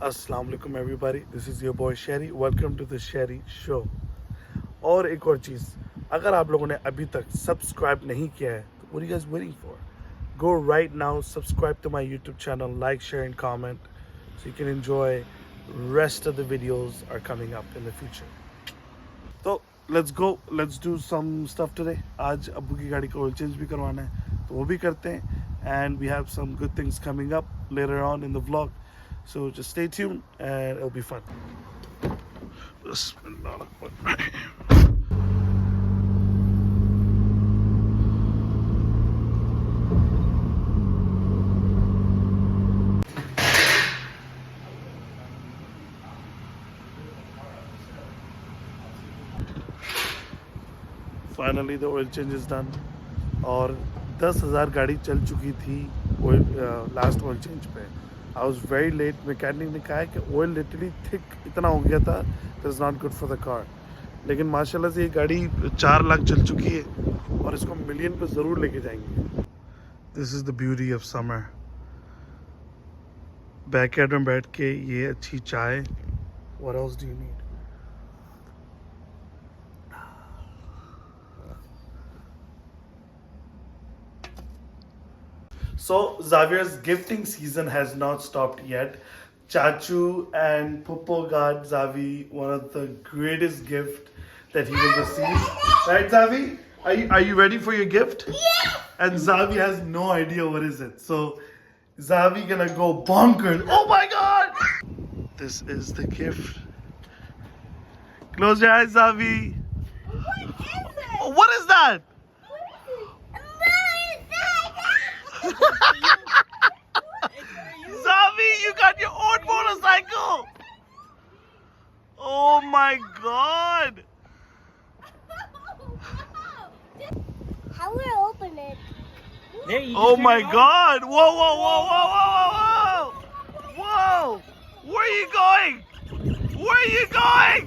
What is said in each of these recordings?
अस्सलाम वालेकुम everybody, this is your boy Sheri, welcome to the Sheri show. और एक और चीज़, अगर आप लोगों ने अभी तक सब्सक्राइब नहीं किया है तो what are you guys waiting for? Go right now, subscribe to my YouTube channel, like, share and comment so you can enjoy rest of the videos are coming up in the future. तो let's do some stuff today. आज अब्बू की गाड़ी को oil change भी करवाना है तो वो भी करते हैं, and we have some good things coming up later on in the vlog. So just stay tuned and it'll be fun. Finally the oil change is done. और 10,000 गाड़ी चल चुकी थी लास्ट ऑयल चेंज पे. I was very late. Mechanic ने कहा है कि ऑयल लिटरली थिक इतना हो गया था that is not good for the car. लेकिन माशाल्लाह से ये गाड़ी 4 लाख चल चुकी है और इसको मिलियन पे ज़रूर लेके जाएंगे. This is the beauty of summer. Backyard में बैठ के ये अच्छी चाय. What else do you need? So Xavier's gifting season has not stopped yet. Chachu and Puppo got Xavi one of the greatest gift that he will receive. Right, Xavi? Are you ready for your gift? Yeah. And Xavi has no idea what is it. So Xavi gonna go bonkers. Oh my God! This is the gift. Close your eyes, Xavi. What is it? What is that? Xavi, you got your own motorcycle! Oh my God! How will I open it? There you Oh turn my it on. God! Whoa, whoa, whoa, whoa, whoa, whoa, whoa! Whoa! Where are you going? Where are you going?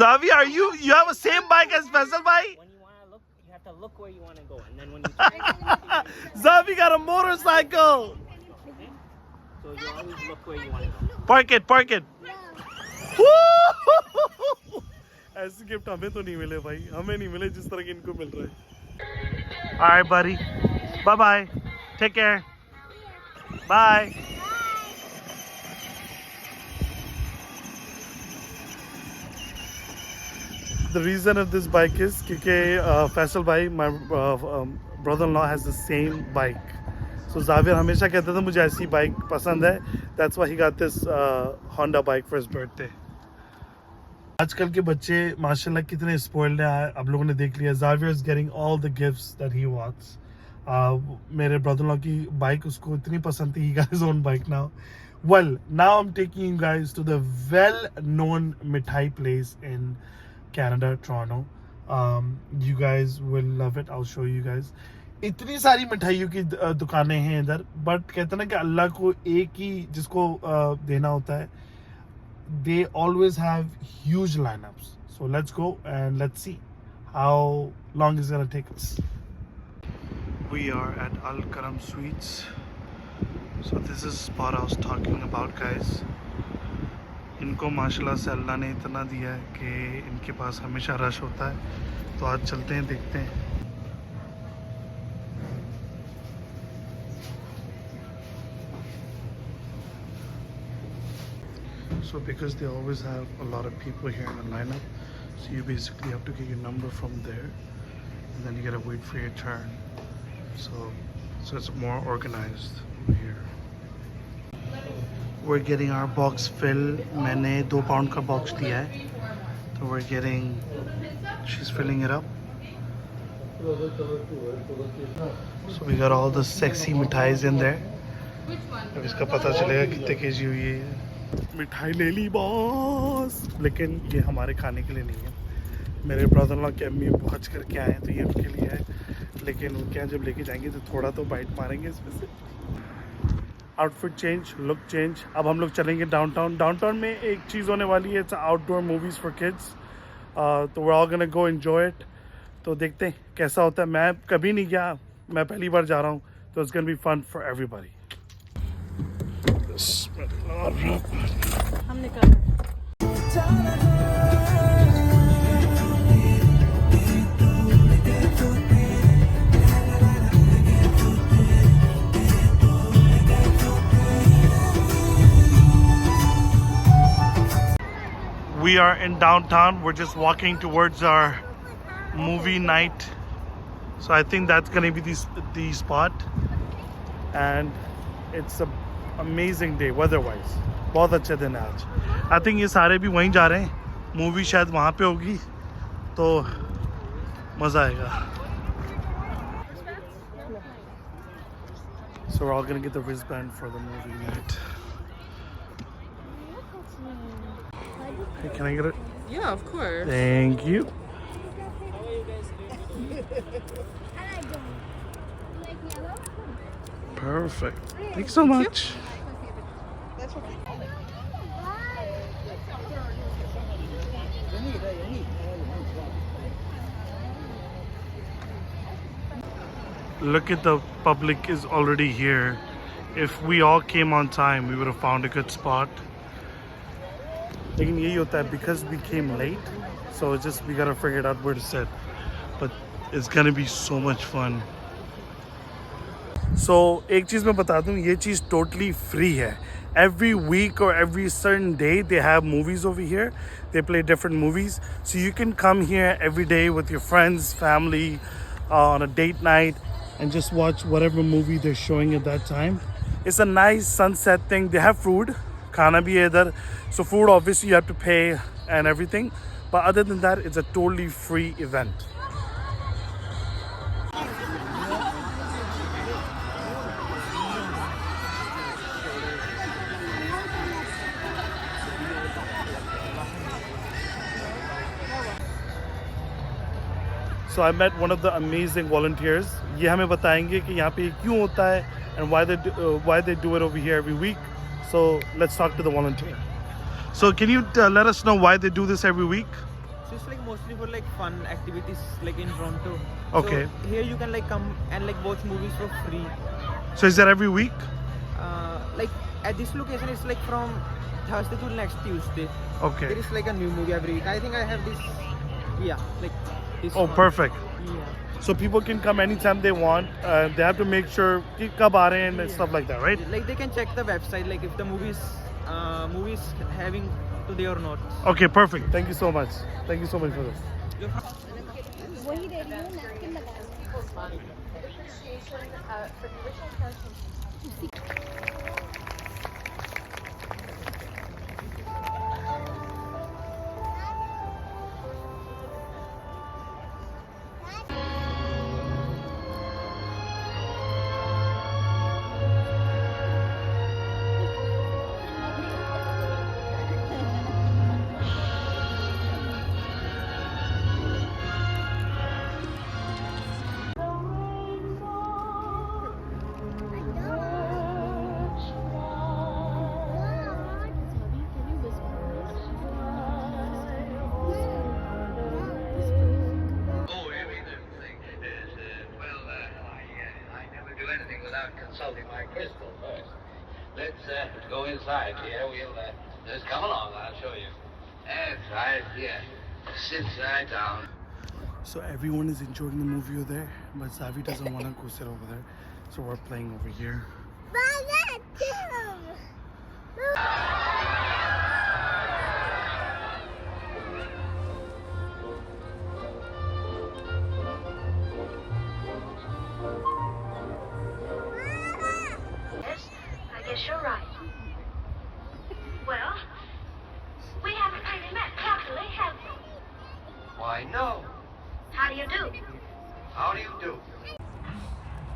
Xavi, you have the same bike as Faisal bhai? When you want to look, you have to look where you want to go, and then when you turn, Xavi got a motorcycle! so you always look where you want to go. Park it, park it. Woo! ऐसे gift हमें तो नहीं मिले भाई, हमें नहीं मिले जिस तरह के इनको मिल रहे हैं. Alright buddy, bye bye, take care, bye. The reason of this bike is क्योंकि फैसल भाई, my brother-in-law has the same bike. So Xavier हमेशा कहता था मुझे ऐसी बाइक पसंद है. That's why he got this Honda bike for his birthday. आजकल के बच्चे माशाल्लाह कितने स्पॉइल्ड हैं, आप लोगों ने देख लिया. Xavier is getting all the gifts that he wants. मेरे brother-in-law की बाइक उसको इतनी पसंद थी, he got his own bike now. Well, now I'm taking you guys to the well-known mithai place in Canada, Toronto. You guys will love it. I'll show you guys. इतनी सारी मिठाइयों की दुकानें हैं इधर, बट कहते ना कि अल्लाह को एक ही जिसको देना होता है. They always have huge lineups. So let's go and let's see how long it's gonna take us. We are at Al Karam Sweets. So this is the spot I was talking about, guys. इनको माशाल्लाह से अल्लाह ने इतना दिया है कि इनके पास हमेशा रश होता है. तो आज चलते हैं, देखते हैं. So because they always have a lot of people here in the lineup, so you basically have to get your number from there, and then you gotta wait for your turn. So it's more organized over here. We're getting our box filled. मैंने 2 pound का box दिया है, so we're getting. She's filling it up. So we got all the sexy मिठाइज in there. अब इसका पता चलेगा कितने KG हुई है. मिठाई ले ली बॉस, लेकिन ये हमारे खाने के लिए नहीं है. मेरे ब्रदर-इन-लॉ की अम्मी पहुँच करके आए हैं तो ये उनके लिए है. लेकिन वो क्या, जब लेके जाएंगे तो थोड़ा तो बाइट मारेंगे इसमें से. Outfit change, look change. अब हम लोग चलेंगे डाउनटाउन. डाउनटाउन में एक चीज़ होने वाली है, it's outdoor movies for kids. तो we are gonna go enjoy it. तो देखते हैं कैसा होता है. मैं कभी नहीं गया, मैं पहली बार जा रहा हूँ, तो it's gonna be fun for everybody. हम निकल रहे हैं। We are in downtown. We're just walking towards our movie night. So I think that's gonna be the spot. And it's an amazing day weather-wise. बहुत अच्छे दिन है आज. I think ये सारे भी वहीं जा रहे हैं. Movie शायद वहाँ पे होगी. तो मज़ा आएगा. So we're all gonna get the wristband for the movie night. Hey, can I get it? Yeah, of course. Thank you. Perfect. Thanks so much. Look at the public is already here. If we all came on time, we would have found a good spot. लेकिन यही होता है because we came late, so it's just we gotta figure out where to sit. But it's gonna be so much fun. So एक चीज़ मैं बता दूँ, ये चीज़ totally free है. Every week or every certain day they have movies over here. They play different movies, so you can come here every day with your friends, family, on a date night, and just watch whatever movie they're showing at that time. It's a nice sunset thing. They have food. Khana bhi hai idhar. So food obviously you have to pay and everything. But other than that, it's a totally free event. So I met one of the amazing volunteers. ये हमें बताएंगे कि यहाँ पे क्यों होता है and why they do it over here every week. So let's talk to the volunteer. So can you let us know why they do this every week? So it's like mostly for like fun activities like in Toronto. Okay. So here you can like come and like watch movies for free. So is that every week? Like at this location it's like from Thursday to next Tuesday. Okay. There is like a new movie every week. I think I have this. Yeah, like this. Oh, one. perfect. Yeah. So people can come anytime they want. They have to make sure कि कब आ रहे हैं and stuff like that, right? Like they can check the website like if the movies having today or not. Okay, perfect. Thank you so much. Thank you so much for this. वही दे रही हूँ napkin लगा रही anything without consulting my crystal first. Let's go inside here. We'll just come along. I'll show you. That's right. Yeah. Sit right down. So everyone is enjoying the movie over there, but Zavi doesn't want to go sit over there. So we're playing over here. I guess you're right. Well, we haven't really met properly, have we? Why, no. How do you do? How do you do?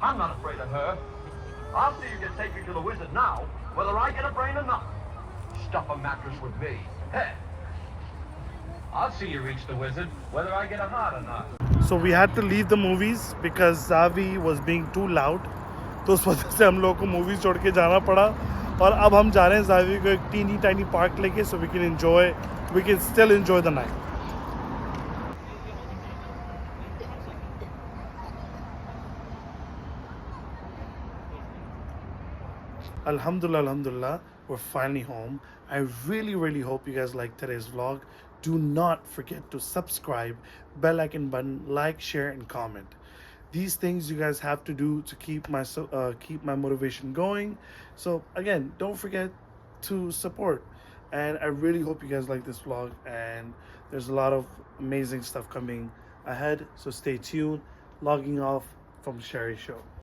I'm not afraid of her. I'll see you can take me to the wizard now, whether I get a brain or not. Stuff a mattress with me. Hey. I'll see you reach the wizard, whether I get a heart or not. So we had to leave the movies because Zavi was being too loud. तो उस वजह से हम लोगों को movie छोड़ के जाना पड़ा और अब हम जा रहे हैं जावी को एक टीनी टाइनी पार्क लेके so we can still enjoy the night. Alhamdulillah, alhamdulillah, we're finally home. I really hope you guys like today's vlog. Do not forget to subscribe, bell icon button, like, share, and comment. These things you guys have to do to keep my motivation going. So again, don't forget to support. And I really hope you guys like this vlog, and there's a lot of amazing stuff coming ahead. So stay tuned. Logging off from Sherry Show.